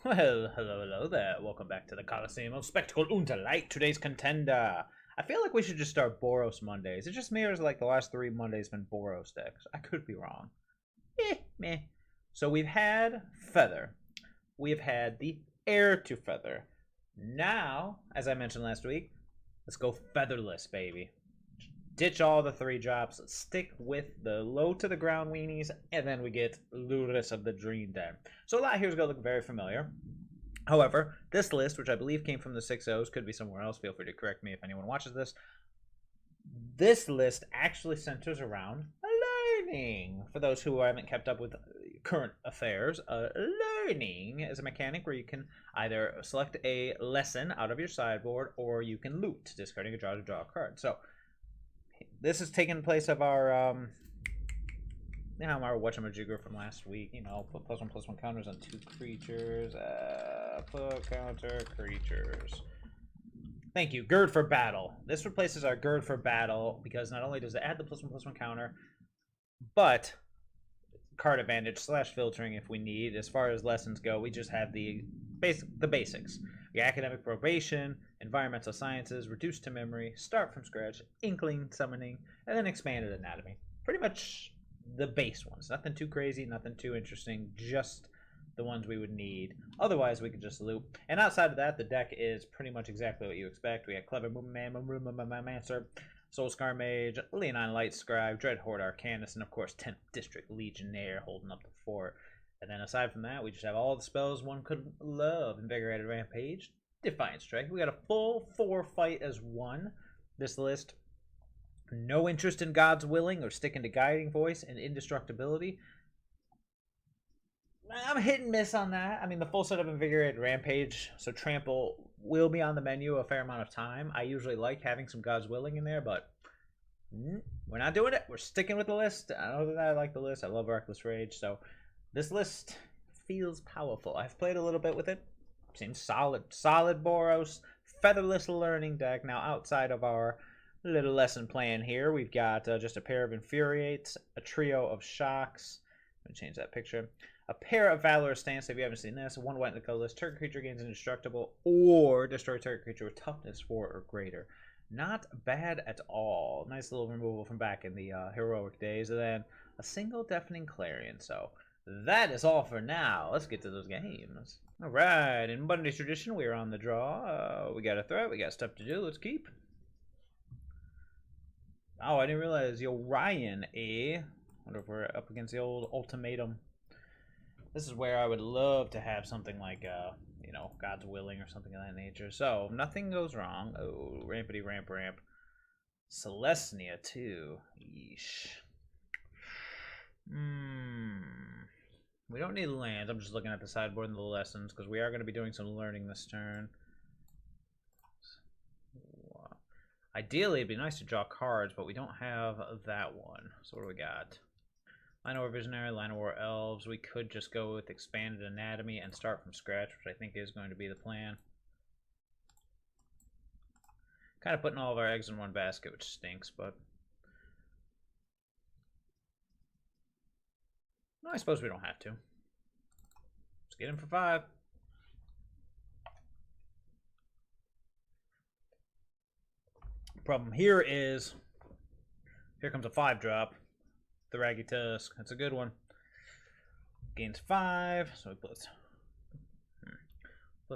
Well, hello there. Welcome back to the Coliseum of Spectacle und Light. Today's contender. I feel like we should just start Boros Mondays. It just mirrors like the last 3 Mondays been Boros decks. I could be wrong. Meh. So we've had Feather. We've had the Heir to Feather. Now, as I mentioned last week, let's go Featherless, baby. Ditch all the 3 drops. Let's stick with the low to the ground weenies, and then we get Lurrus of the Dream Den. So a lot here is going to look very familiar. However, this list, which I believe came from the 6-0s, could be somewhere else. Feel free to correct me if anyone watches this. This list actually centers around learning. For those who haven't kept up with current affairs, learning is a mechanic where you can either select a lesson out of your sideboard, or you can loot, discarding a draw to draw a card. So this is taking place of our our whatchamajigger from last week. You know, put +1/+1 counters on 2 creatures. Put counter creatures. Thank you. Gird for Battle. This replaces our Gird for Battle because not only does it add the +1/+1 counter, but card advantage / filtering if we need. As far as lessons go, we just have the basics. The academic probation, environmental sciences, reduced to memory, start from scratch, inkling summoning, and then expanded anatomy. Pretty much the base ones. Nothing too crazy, nothing too interesting, just the ones we would need. Otherwise, we could just loop. And outside of that, the deck is pretty much exactly what you expect. We got Clever Lumimancer, Soulscar Mage, Leonin Lightscribe, Dreadhorde Arcanist, and of course 10th District Legionnaire holding up the fort. And then aside from that, we just have all the spells one could love. Invigorated Rampage, Defiant Strike. We got a full 4 fight as one. This list, no interest in God's Willing or sticking to Guiding Voice and Indestructibility. I'm hit and miss on that. I mean, the full set of Invigorated Rampage, so Trample will be on the menu a fair amount of time. I usually like having some God's Willing in there, but we're not doing it. We're sticking with the list. I know that I like the list. I love Reckless Rage, so this list feels powerful. I've played a little bit with it. Seems solid. Solid Boros. Featherless learning deck. Now, outside of our little lesson plan here, we've got just a pair of Infuriates, a trio of Shocks. I'm going to change that picture. A pair of Valorous Stance, if you haven't seen this. 1 white in the colorless. Target creature gains indestructible, or destroy target creature with toughness 4 or greater. Not bad at all. Nice little removal from back in the heroic days. And then a single Deafening Clarion. So that is all for now. Let's get to those games. All right, in Monday's tradition, we are on the draw. We got a threat. We got stuff to do. Let's keep. Oh, I didn't realize Yorion, eh? Wonder if we're up against the old ultimatum. This is where I would love to have something like, you know, God's Willing or something of that nature. So, nothing goes wrong. Oh, rampity ramp. Selesnya, too. Yeesh. We don't need lands. I'm just looking at the sideboard and the lessons because we are going to be doing some learning this turn. Ideally, it'd be nice to draw cards, but we don't have that one. So what do we got? Llanowar Visionary, Llanowar Elves. We could just go with Expanded Anatomy and start from scratch, which I think is going to be the plan. Kind of putting all of our eggs in one basket, which stinks, but no, I suppose we don't have to. Let's get him for 5. Problem here is, here comes a 5-drop. The Raggy Tusk. That's a good one. Gains 5, so we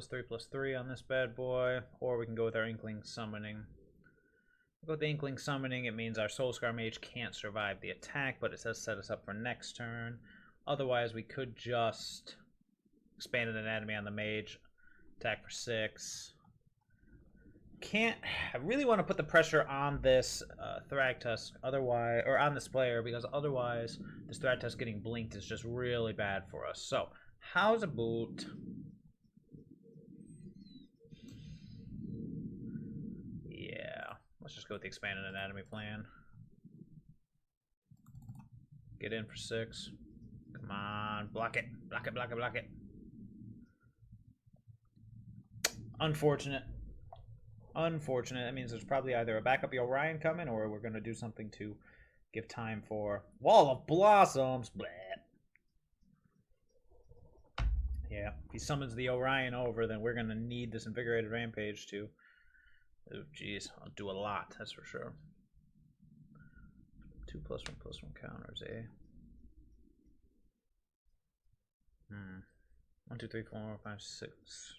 +3/+3 on this bad boy. Or we can go with our Inkling Summoning. Go with the Inkling Summoning. It means our Soulscar Mage can't survive the attack, but it says set us up for next turn. Otherwise, we could just expand an Anatomy on the Mage, attack for 6. I really want to put the pressure on this Thragtusk, otherwise, or on this player, because otherwise this Thragtusk getting blinked is just really bad for us. So, how's about let's just go with the Expanded Anatomy plan. Get in for 6. Come on, block it. Block it. Unfortunate. That means there's probably either a backup Orion coming, or we're going to do something to give time for Wall of Blossoms. Bleh. Yeah, if he summons the Orion over, then we're going to need this Invigorated Rampage to... Oh, jeez. I'll do a lot, that's for sure. 2+1/+1 counters, eh? 1, 2, 3, 4, 5, 6.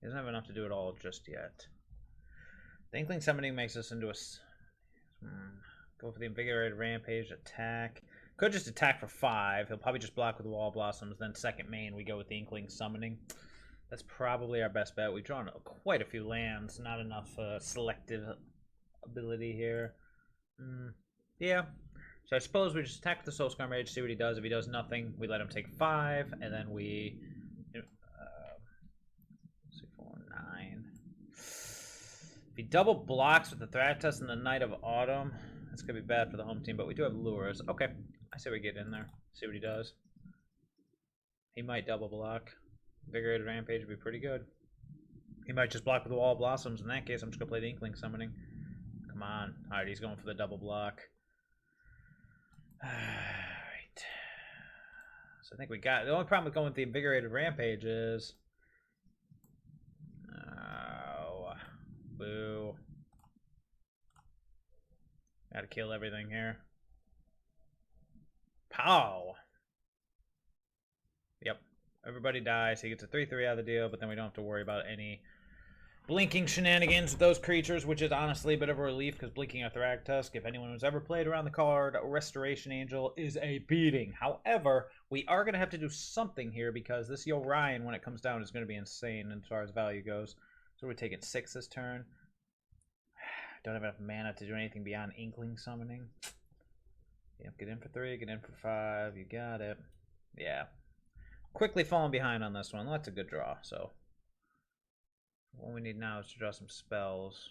He doesn't have enough to do it all just yet. The Inkling Summoning makes us into a... Go for the Invigorated Rampage, attack. Could just attack for 5. He'll probably just block with Wall Blossoms. Then second main, we go with the Inkling Summoning. That's probably our best bet. We've drawn quite a few lands. Not enough selective ability here. Yeah. So I suppose we just attack the Soulscar Mage, see what he does. If he does nothing, we let him take 5, and then we... 4, 9. If he double blocks with the Thratus and the Knight of Autumn, that's going to be bad for the home team, but we do have Lurrus. Okay, I say we get in there, see what he does. He might double block. Invigorated Rampage would be pretty good. He might just block with the Wall of Blossoms. In that case, I'm just going to play the Inkling Summoning. Come on. Alright, he's going for the double block. Alright. So I think we got... The only problem with going with the Invigorated Rampage is... Oh. Boo. Gotta kill everything here. Pow! Yep. Everybody dies. He gets a 3/3 out of the deal, but then we don't have to worry about any blinking shenanigans with those creatures, which is honestly a bit of a relief, because blinking a Thragtusk, if anyone who's ever played around the card, Restoration Angel is a beating. However, we are going to have to do something here, because this Yorion, when it comes down, is going to be insane as far as value goes. So we're taking 6 this turn. Don't have enough mana to do anything beyond Inkling Summoning. Yep, get in for 3, get in for 5. You got it. Yeah. Quickly falling behind on this one. That's a good draw, so... What we need now is to draw some spells.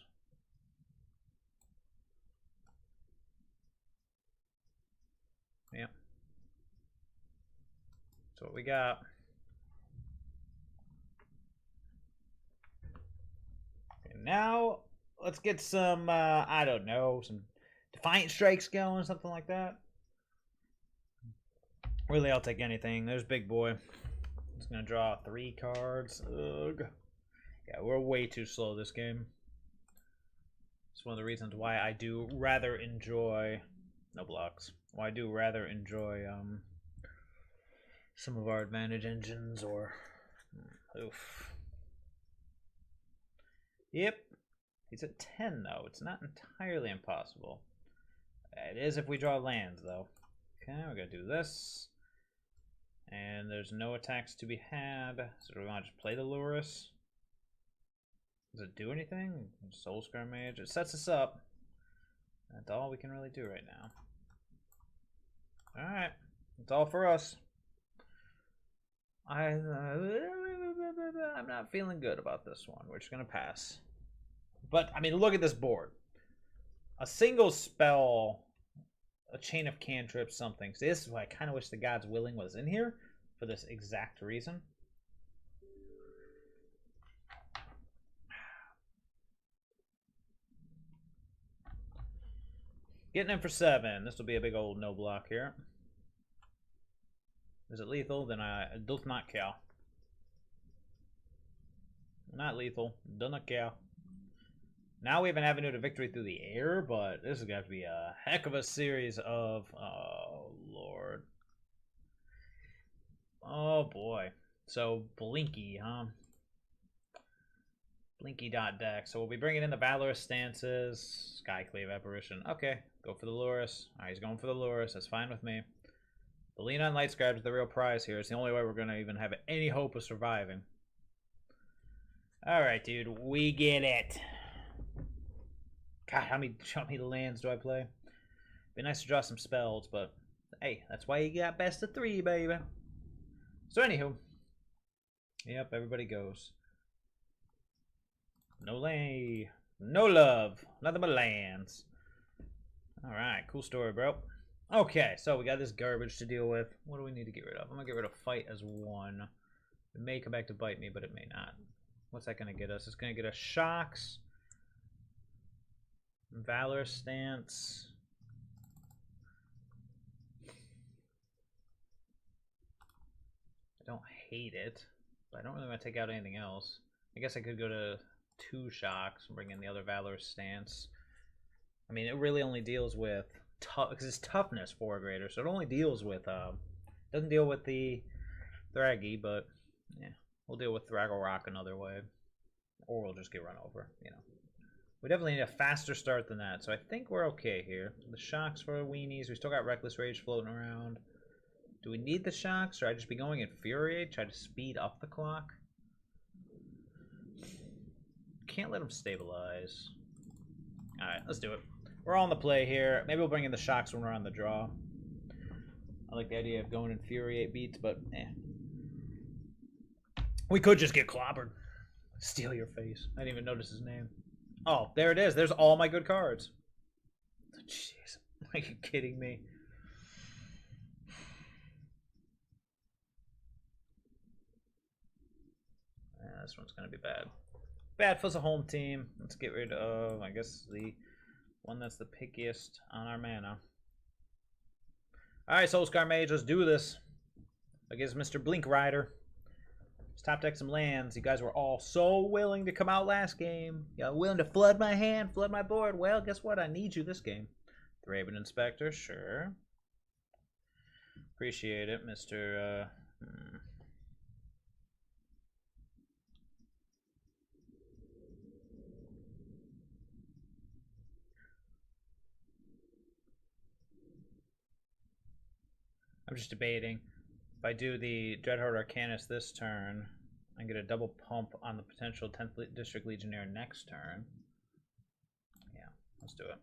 Yep. That's what we got. Okay, now, let's get some, I don't know, some Defiant Strikes going, something like that. Really, I'll take anything. There's Big Boy. Just gonna draw 3 cards. Ugh. Yeah, we're way too slow this game. It's one of the reasons why I do rather enjoy... No blocks. Why I do rather enjoy some of our advantage engines or... Oof. Yep. He's at 10, though. It's not entirely impossible. It is if we draw lands, though. Okay, we're going to do this. And there's no attacks to be had. So do we want to just play the Lurrus? Does it do anything? Soulscar Mage. It sets us up. That's all we can really do right now. Alright. That's all for us. I'm not feeling good about this one. We're just going to pass. But, I mean, look at this board. A single spell, a chain of cantrips, something. So this is why I kind of wish the God's Willing was in here for this exact reason. Getting in for 7. This will be a big old no block here. Is it lethal? Then I do not care. Not lethal. Do not care. Now we have an avenue to victory through the air, but this is going to be a heck of a series of... Oh, Lord. Oh, boy. So, Blinky, huh? Blinky.deck. So we'll be bringing in the Valorous Stances. Skyclave Apparition. Okay, go for the Lurrus. Alright, he's going for the Lurrus. That's fine with me. The Leonin Lightscribe is the real prize here. It's the only way we're going to even have any hope of surviving. Alright, dude. We get it. God, how many lands do I play? Be nice to draw some spells, but hey, that's why you got best of 3, baby. So anywho, yep, everybody goes. No lay, no love, nothing but lands. All right, cool story, bro. Okay, so we got this garbage to deal with. What do we need to get rid of? I'm gonna get rid of fight as 1. It may come back to bite me, but it may not. What's that gonna get us? It's gonna get us shocks. Valor Stance. don't hate it, but I don't really want to take out anything else. I guess I could go to 2 shocks and bring in the other Valorous Stance. I mean, it really only deals with tough, because it's toughness 4 greater, so it only deals with doesn't deal with the Thraggy, but yeah, we'll deal with Thraggle another way, or we'll just get run over. You know, we definitely need a faster start than that, so I think we're okay here. The shocks for weenies. We still got Reckless Rage floating around. Do we need the shocks, or I just be going Infuriate, try to speed up the clock? Can't let them stabilize. Alright, let's do it. We're all on the play here. Maybe we'll bring in the shocks when we're on the draw. I like the idea of going Infuriate beats, but eh. We could just get clobbered. Steal your face. I didn't even notice his name. Oh, there it is. There's all my good cards. Jeez. Are you kidding me? Yeah, this one's going to be bad. Bad for the home team. Let's get rid of, I guess, the one that's the pickiest on our mana. Alright, Soulscar Mage, let's do this. Against Mr. Blink Rider. Let's top deck some lands. You guys were all so willing to come out last game. Y'all willing to flood my hand, flood my board. Well, guess what? I need you this game. The Raven Inspector, sure. Appreciate it, Mr. I'm just debating. If I do the Dreadhorde Arcanist this turn, I get a double pump on the potential 10th District Legionnaire next turn. Yeah, let's do it.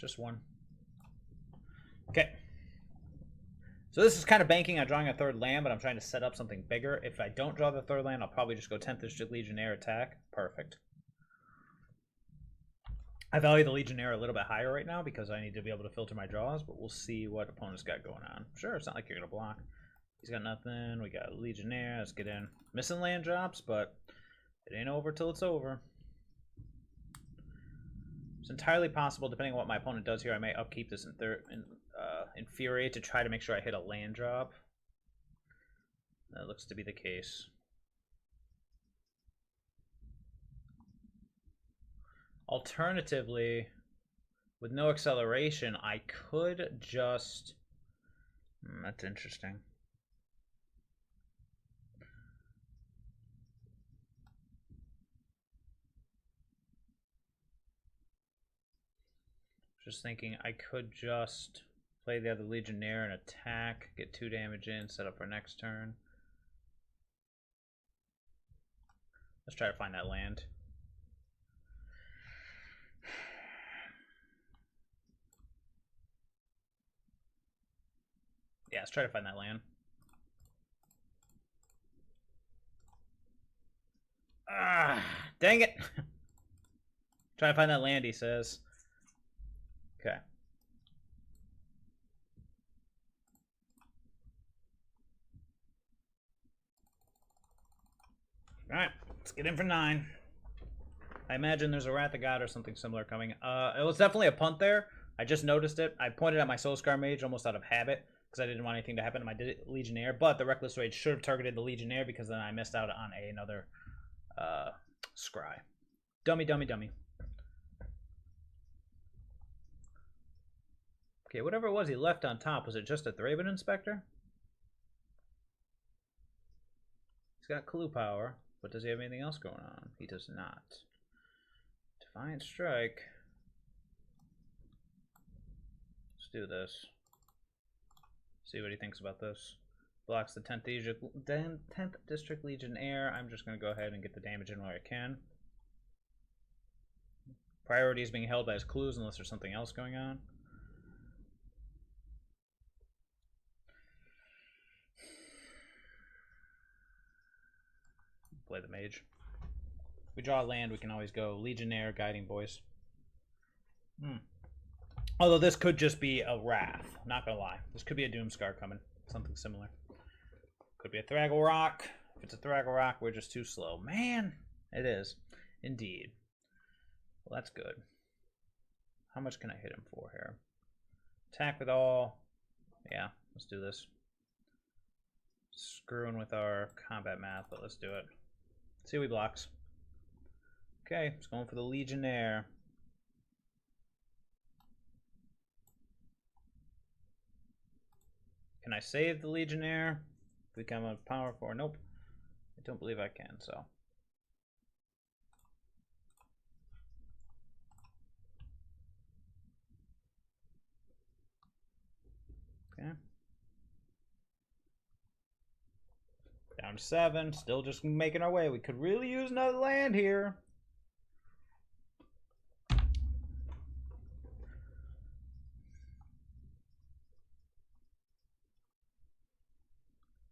Just one. Okay. So this is kind of banking on drawing a 3rd land, but I'm trying to set up something bigger. If I don't draw the 3rd land, I'll probably just go 10th District Legionnaire attack. Perfect. I value the Legionnaire a little bit higher right now because I need to be able to filter my draws, but we'll see what opponent's got going on. Sure, it's not like you're going to block. He's got nothing. We got Legionnaire. Let's get in. Missing land drops, but it ain't over till it's over. It's entirely possible, depending on what my opponent does here, I may upkeep this Infuriate to try to make sure I hit a land drop. That looks to be the case. Alternatively, with no acceleration, I could just... that's interesting. Just thinking I could just play the other Legionnaire and attack, get 2 damage in, set up for next turn. Let's try to find that land. Yeah, let's try to find that land. Ah, dang it. Try to find that land, he says. Okay. Alright, let's get in for 9. I imagine there's a Wrath of God or something similar coming. It was definitely a punt there. I just noticed it. I pointed at my Soulscar Mage almost out of habit because I didn't want anything to happen to my Legionnaire, but the Reckless Rage should have targeted the Legionnaire because then I missed out on another Scry. Dummy, dummy, dummy. Okay, whatever it was he left on top, was it just a Raven Inspector? He's got Clue Power, but does he have anything else going on? He does not. Defiant Strike. Let's do this. See what he thinks about this. Blocks the 10th District Legionnaire. I'm just going to go ahead and get the damage in where I can. Priority is being held by his clues unless there's something else going on. Play the mage. If we draw a land, we can always go Legionnaire, Guiding Voice. Although this could just be a Wrath. Not gonna lie. This could be a Doomscar coming. Something similar. Could be a Thraggle Rock. If it's a Thraggle Rock, we're just too slow. Man, it is. Indeed. Well, that's good. How much can I hit him for here? Attack with all. Yeah, let's do this. Screwing with our combat math, but let's do it. See what he blocks. Okay, it's going for the Legionnaire. Can I save the Legionnaire? Become a power 4? Nope. I don't believe I can, so. Okay. Down to 7. Still just making our way. We could really use another land here.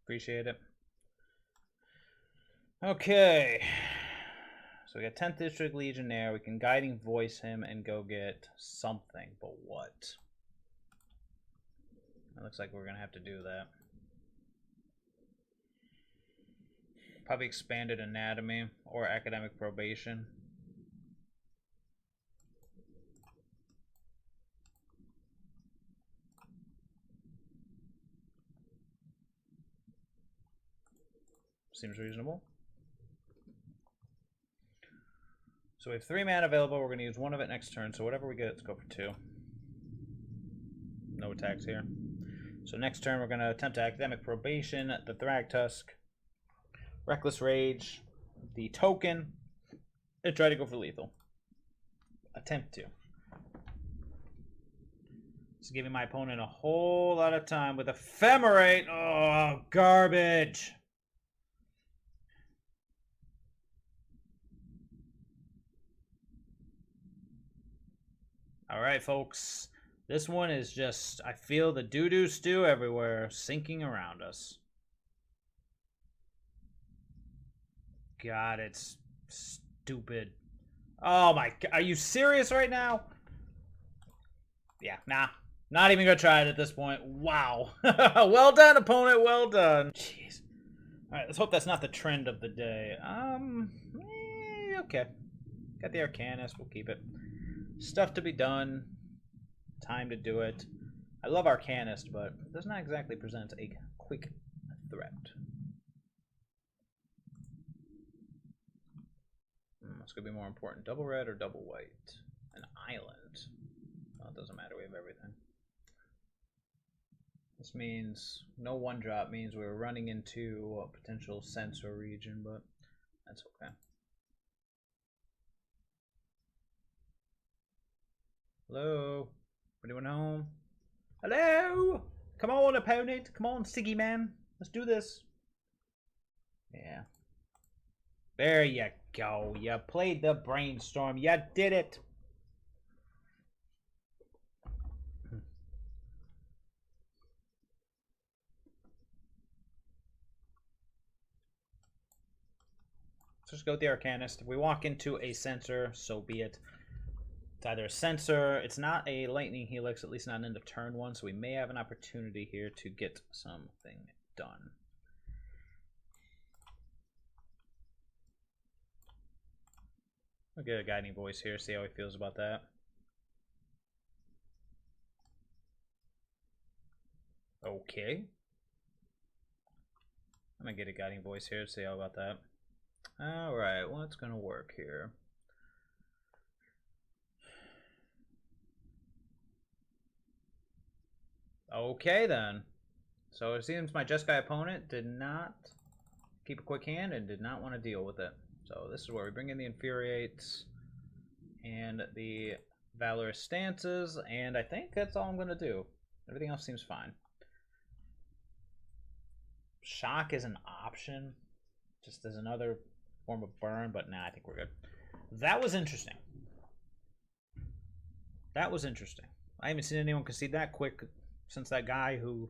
Appreciate it. Okay. So we got 10th District Legionnaire. We can Guiding Voice him and go get something. But what? It looks like we're going to have to do that. Probably Expanded Anatomy or Academic Probation. Seems reasonable. So we have 3 mana available. We're going to use 1 of it next turn. So whatever we get, let's go for 2. No attacks here. So next turn, we're going to attempt Academic Probation, the Thragtusk, Reckless Rage, the Token, and try to go for lethal. Attempt to. This is giving my opponent a whole lot of time with Ephemerate. Oh, garbage. All right, folks. This one is just, I feel the doo-doo stew everywhere sinking around us. God, it's stupid. Oh my God, are you serious right now? Yeah, nah. Not even gonna try it at this point. Wow. Well done, opponent, well done. Jeez. Alright, let's hope that's not the trend of the day. Okay. Got the Arcanist, we'll keep it. Stuff to be done. Time to do it. I love Arcanist, but it does not exactly present a quick threat. What's going to be more important? Double red or double white? An island. Well, it doesn't matter. We have everything. This means no 1-drop means we're running into a potential sensor region, but that's okay. Hello? Anyone home? Hello? Come on, opponent. Come on, Siggy man. Let's do this. Yeah. There you go. You played the brainstorm. You did it. Let's just go with the Arcanist. If we walk into a sensor, so be it. It's either a sensor. It's not a lightning helix, at least not in the turn 1, so we may have an opportunity here to get something done. I'll get a Guiding Voice here, see how he feels about that. Okay. I'm gonna get a Guiding Voice here, see how about that. Alright, what's gonna work here? Okay then. So it seems my Jeskai opponent did not keep a quick hand and did not want to deal with it. So this is where we bring in the Infuriates and the Valorous Stances, and I think that's all I'm going to do. Everything else seems fine. Shock is an option, just as another form of burn, but nah, I think we're good. That was interesting. That was interesting. I haven't seen anyone concede that quick since that guy who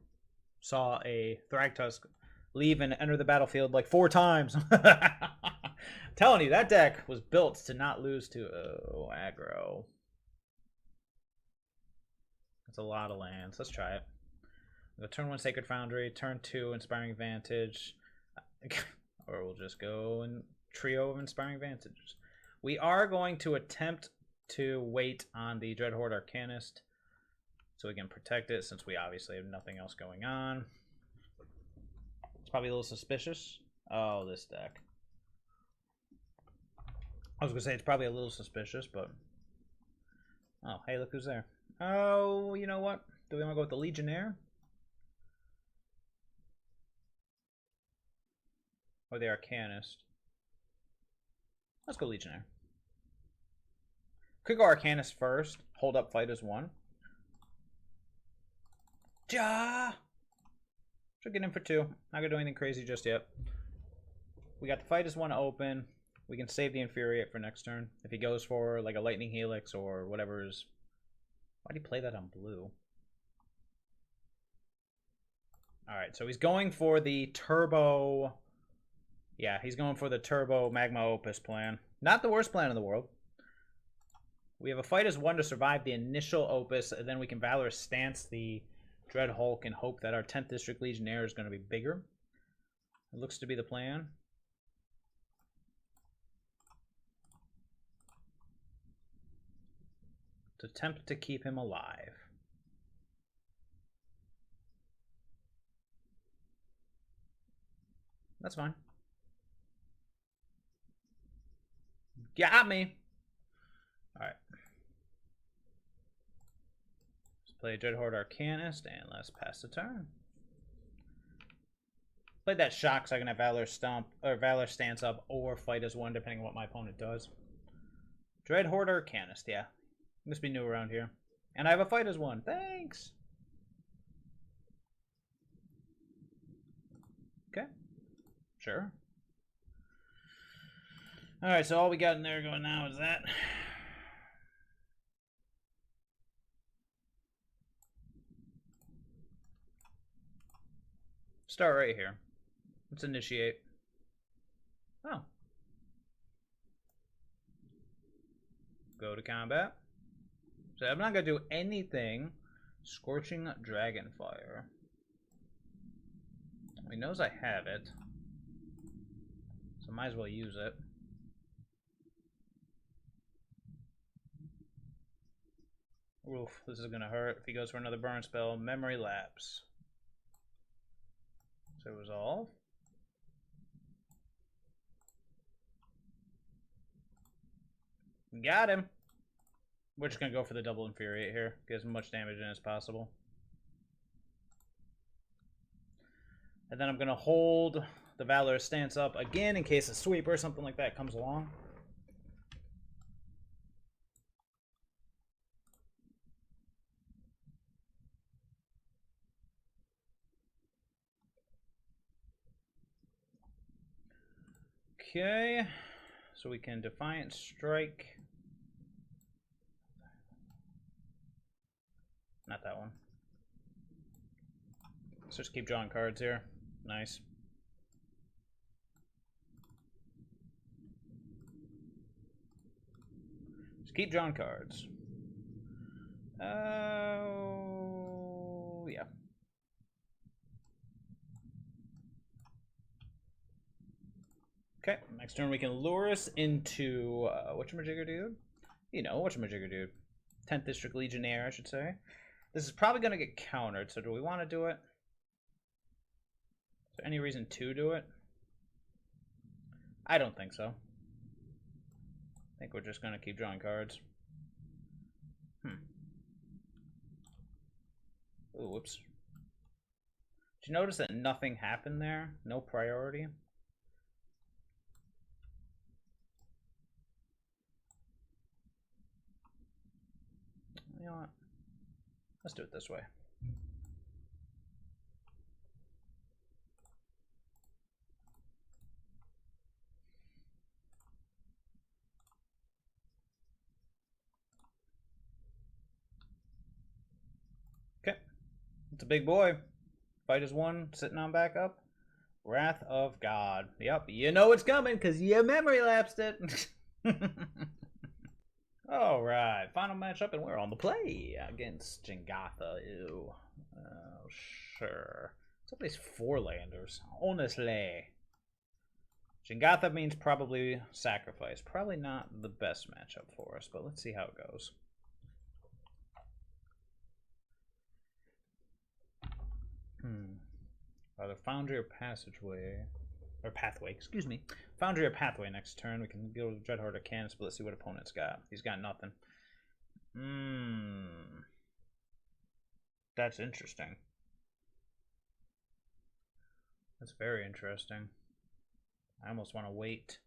saw a Thragtusk leave and enter the battlefield like 4 times. Telling you, that deck was built to not lose to aggro. That's a lot of lands. Let's try it. We'll go turn 1 Sacred Foundry, turn 2 Inspiring Vantage, or we'll just go in trio of Inspiring Vantages. We are going to attempt to wait on the Dreadhorde Arcanist so we can protect it since we obviously have nothing else going on. It's probably a little suspicious. Oh, this deck. I was going to say it's probably a little suspicious, but... Oh, hey, look who's there. Oh, you know what? Do we want to go with the Legionnaire? Or the Arcanist? Let's go Legionnaire. Could go Arcanist first. Hold up, fight as one. Ja! Should get in for two. Not gonna do anything crazy just yet. We got the fight as one open. We can save the Infuriate for next turn. If he goes for like a Lightning Helix or whatever is... Why'd he play that on blue? Alright, so he's going for the Turbo... Yeah, he's going for the Turbo Magma Opus plan. Not the worst plan in the world. We have a fight as one to survive the initial Opus, and then we can Valorous Stance the Dread Hulk and hope that our 10th District Legionnaire is going to be bigger. It looks to be the plan. To attempt to keep him alive. That's fine. Got me. Alright. Let's play Dreadhorde Arcanist and let's pass the turn. Play that shock so I can have Valor Stomp or Valor Stance up or fight as one depending on what my opponent does. Dreadhorde Arcanist, yeah. Must be new around here. And I have a fight as one. Thanks. Okay. Sure. Alright, so all we got in there going now is that. Start right here. Let's initiate. Oh. Go to combat. So I'm not going to do anything. Scorching Dragonfire. He knows I have it. So might as well use it. Oof, this is going to hurt. If he goes for another burn spell, Memory Lapse. So resolve. Got him. We're just going to go for the double Infuriate here. Get as much damage in as possible. And then I'm going to hold the Valorous Stance up again in case a sweep or something like that comes along. Okay, so we can Defiant Strike. Not that one. Let's just keep drawing cards here. Nice. Just keep drawing cards. Oh, yeah. Okay, next turn we can Lurrus into, whatchamajigger dude? You know, whatchamajigger dude. 10th District Legionnaire, I should say. This is probably going to get countered, so do we want to do it? Is there any reason to do it? I don't think so. I think we're just going to keep drawing cards. Ooh, whoops. Did you notice that nothing happened there? No priority? You know what? Let's do it this way. Okay. It's a big boy. Fight is one, sitting on backup. Wrath of God. Yep, you know it's coming because you memory lapsed it. Alright, final matchup, and we're on the play against Jengatha. Ew. Oh, sure. Somebody's 4-landers. Honestly. Jingatha means probably sacrifice. Probably not the best matchup for us, but let's see how it goes. Either Foundry or Passageway. Or Pathway, excuse me. Foundry or Pathway next turn. We can go to Dreadhorde Arcanist, but let's see what opponent's got. He's got nothing. That's interesting. That's very interesting. I almost want to wait.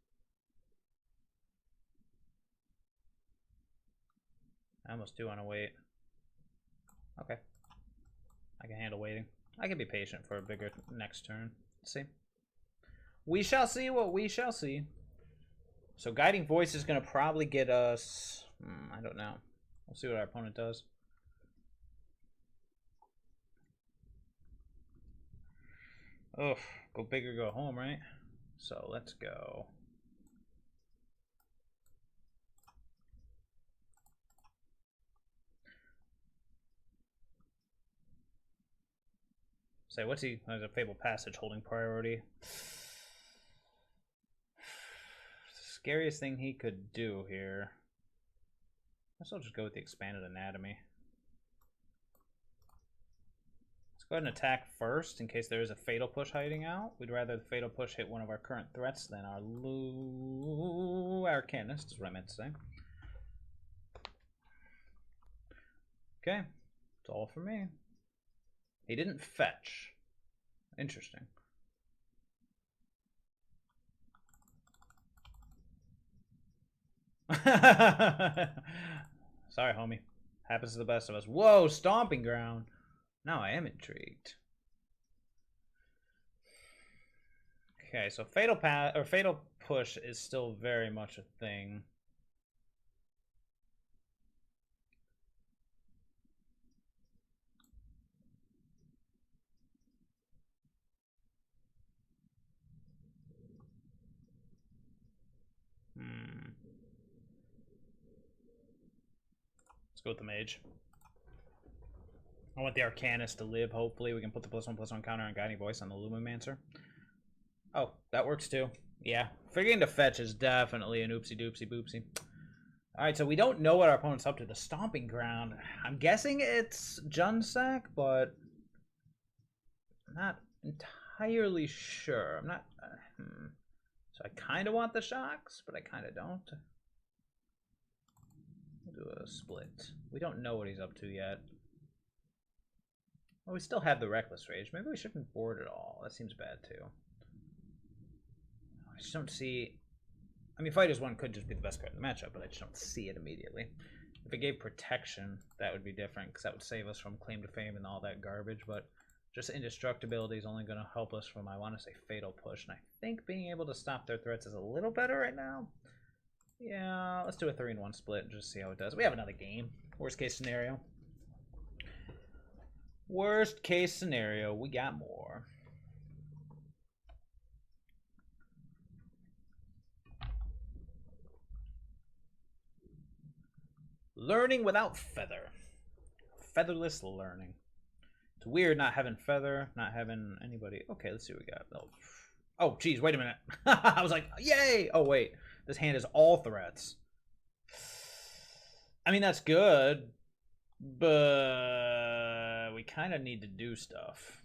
I almost do want to wait. Okay. I can handle waiting. I can be patient for a bigger next turn. Let's see. We shall see what we shall see. So Guiding Voice is going to probably get us... I don't know. We'll see what our opponent does. Ugh. Go big or go home, right? So let's go. Say, what's he? There's a Fabled Passage holding priority. Scariest thing he could do here. I guess I'll just go with the Expanded Anatomy. Let's go ahead and attack first in case there is a Fatal Push hiding out. We'd rather the Fatal Push hit one of our current threats than our Arcanist, is what I meant to say. Okay, it's all for me. He didn't fetch. Interesting. Sorry, homie. Happens to the best of us. Whoa, Stomping Ground. Now I am intrigued. Okay, so Fatal Push is still very much a thing. Let's go with the Mage. I want the Arcanist to live, hopefully. We can put the +1/+1 counter on Guiding Voice on the Lumimancer. Oh, that works too. Yeah, forgetting to fetch is definitely an oopsie doopsie boopsie. Alright, so we don't know what our opponent's up to. The Stomping Ground. I'm guessing it's Junsack, but I'm not entirely sure. I'm not... So I kind of want the Shocks, but I kind of don't. We'll do a split. We don't know what he's up to yet. Well, we still have the Reckless Rage. Maybe we shouldn't board it all. That seems bad, too. I just don't see... I mean, Fighters 1 could just be the best card in the matchup, but I just don't see it immediately. If it gave Protection, that would be different, because that would save us from Claim to Fame and all that garbage, but just Indestructibility is only going to help us from, I want to say, Fatal Push, and I think being able to stop their threats is a little better right now. Yeah, let's do a 3-in-1 split and just see how it does. We have another game. Worst case scenario. Worst case scenario, we got more. Learning without Feather. Featherless learning. It's weird not having Feather, not having anybody. Okay, let's see what we got. Oh, geez, wait a minute. I was like, yay! Oh, wait. This hand is all threats. I mean, that's good, but we kind of need to do stuff.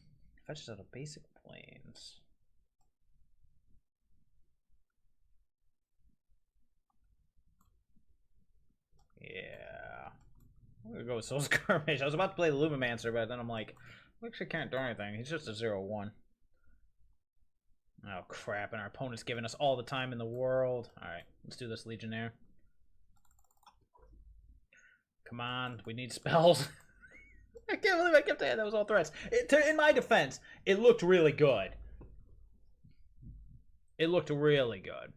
Fetches out of basic planes. Yeah. I'm gonna go with Soul Skirmish. I was about to play the Lumimancer, but then I'm like, we actually can't do anything. He's just a 0-1. Oh, crap. And our opponent's giving us all the time in the world. Alright, let's do this, Legionnaire. Come on, we need spells. I can't believe I kept saying that was all threats. In my defense, it looked really good. It looked really good.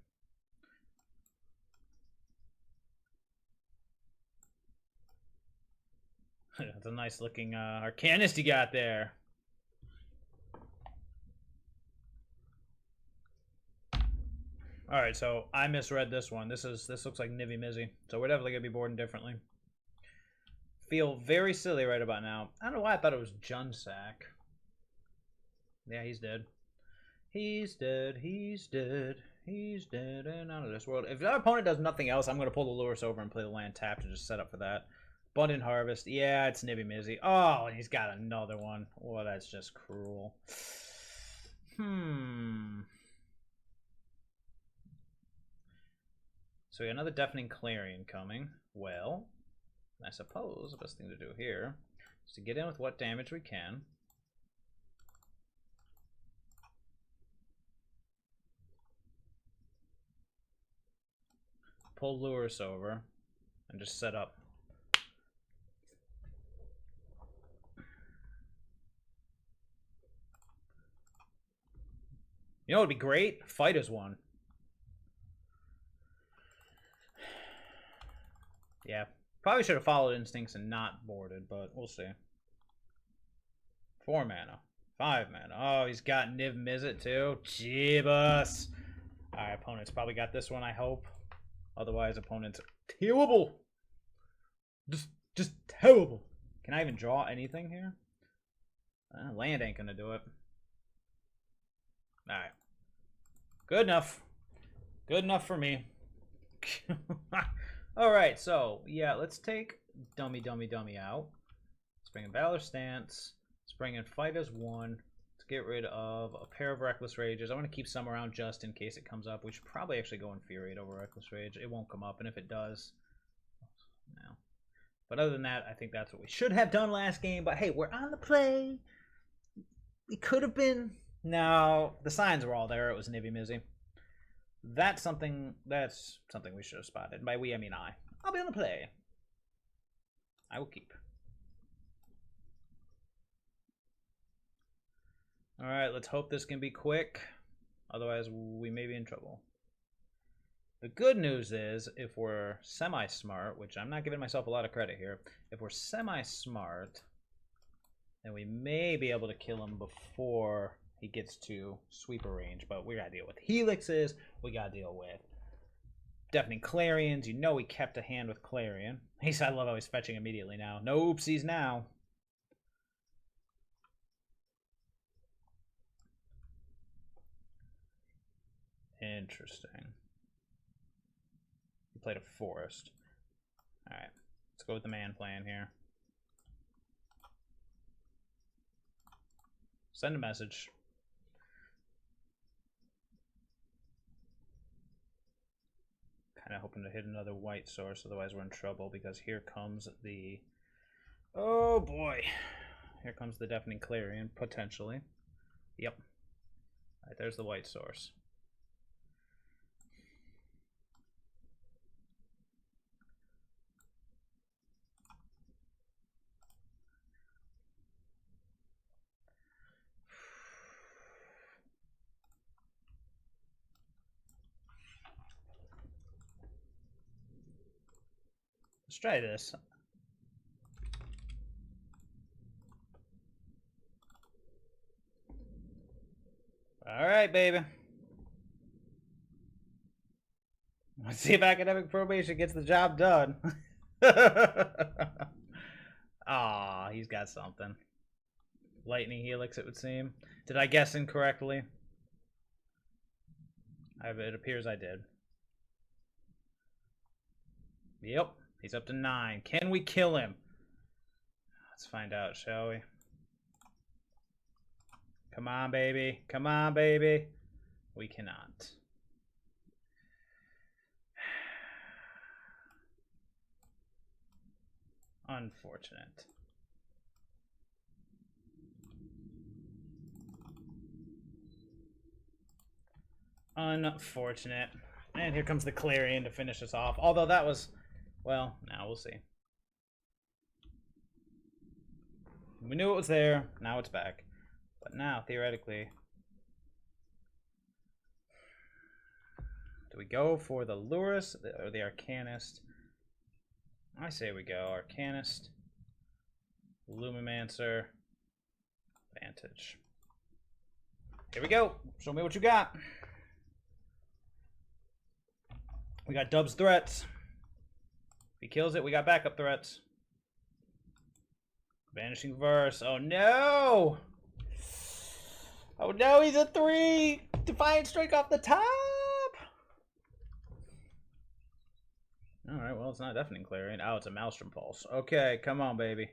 That's a nice looking Arcanist you got there. Alright, so I misread this one. This looks like Nivvy Mizzy. So we're definitely gonna be boarding differently. Feel very silly right about now. I don't know why I thought it was Junsack. Yeah, he's dead. He's dead, he's dead, He's dead and out of this world. If our opponent does nothing else, I'm going to pull the Lurrus over and play the land tapped and just set up for that. Abundant Harvest. Yeah, it's Nivvy Mizzy. Oh, and he's got another one. Oh, that's just cruel. So we got another Deafening Clarion coming. Well, I suppose the best thing to do here is to get in with what damage we can. Pull Lurrus over and just set up. You know what would be great? Fight as one. Yeah. Probably should have followed instincts and not boarded, but we'll see. 4 mana. 5 mana. Oh, he's got Niv Mizzet too. Jeebus. Alright, opponent's probably got this one, I hope. Otherwise, opponent's terrible. Just terrible. Can I even draw anything here? Land ain't gonna do it. Alright. Good enough. Good enough for me. Alright, so, yeah, let's take Dummy out. Let's bring in Valor Stance. Let's bring in Fight as one. Let's get rid of a pair of Reckless Rages. I want to keep some around just in case it comes up. We should probably actually go Infuriate over Reckless Rage. It won't come up, and if it does, no. But other than that, I think that's what we should have done last game. But hey, we're on the play. We could have been... No, the signs were all there. It was Nivvy Mizzy. That's something we should have spotted. By we, I mean I. I'll be on the play. I will keep. Alright, let's hope this can be quick. Otherwise, we may be in trouble. The good news is, if we're semi-smart, which I'm not giving myself a lot of credit here, if we're semi-smart, then we may be able to kill him before he gets to sweeper range. But we gotta deal with helixes, we gotta deal with Deafening Clarions. You know he kept a hand with Clarion. I love how he's fetching immediately now. No oopsies now. Interesting. He played a forest. Alright, let's go with the man plan here. Send a message. Kind of hoping to hit another white source, otherwise we're in trouble, because here comes the... Oh boy. Here comes the Deafening Clarion, potentially. Yep. Alright, there's the white source. Let's try this. All right, baby. Let's see if academic probation gets the job done. Aw, he's got something. Lightning Helix, it would seem. Did I guess incorrectly? It appears I did. Yep, he's up to 9. Can we kill him? Let's find out, shall we? Come on, baby. Come on, baby. We cannot. Unfortunate. Unfortunate. And here comes the Clarion to finish us off. Although that was... Well, now we'll see. We knew it was there. Now it's back. But now, theoretically... Do we go for the Lurrus or the Arcanist? I say we go Arcanist, Lumimancer, Vantage. Here we go. Show me what you got. We got Dub's threats. If he kills it, we got backup threats. Vanishing Verse. Oh no! Oh no, he's a 3! Defiant Strike off the top! Alright, well, it's not a deafening clarion. Oh, it's a Maelstrom Pulse. Okay, come on, baby.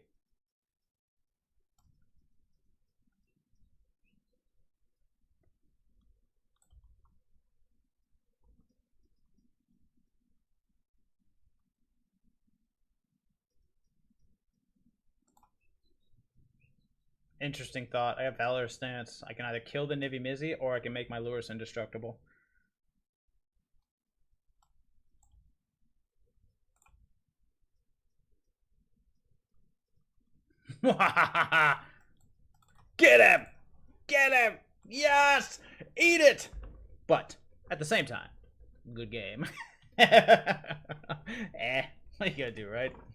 Interesting thought. I have Valor Stance. I can either kill the Nivvy Mizzy or I can make my Lurrus indestructible. Get him! Get him! Yes! Eat it! But at the same time, good game. What you gotta do, right?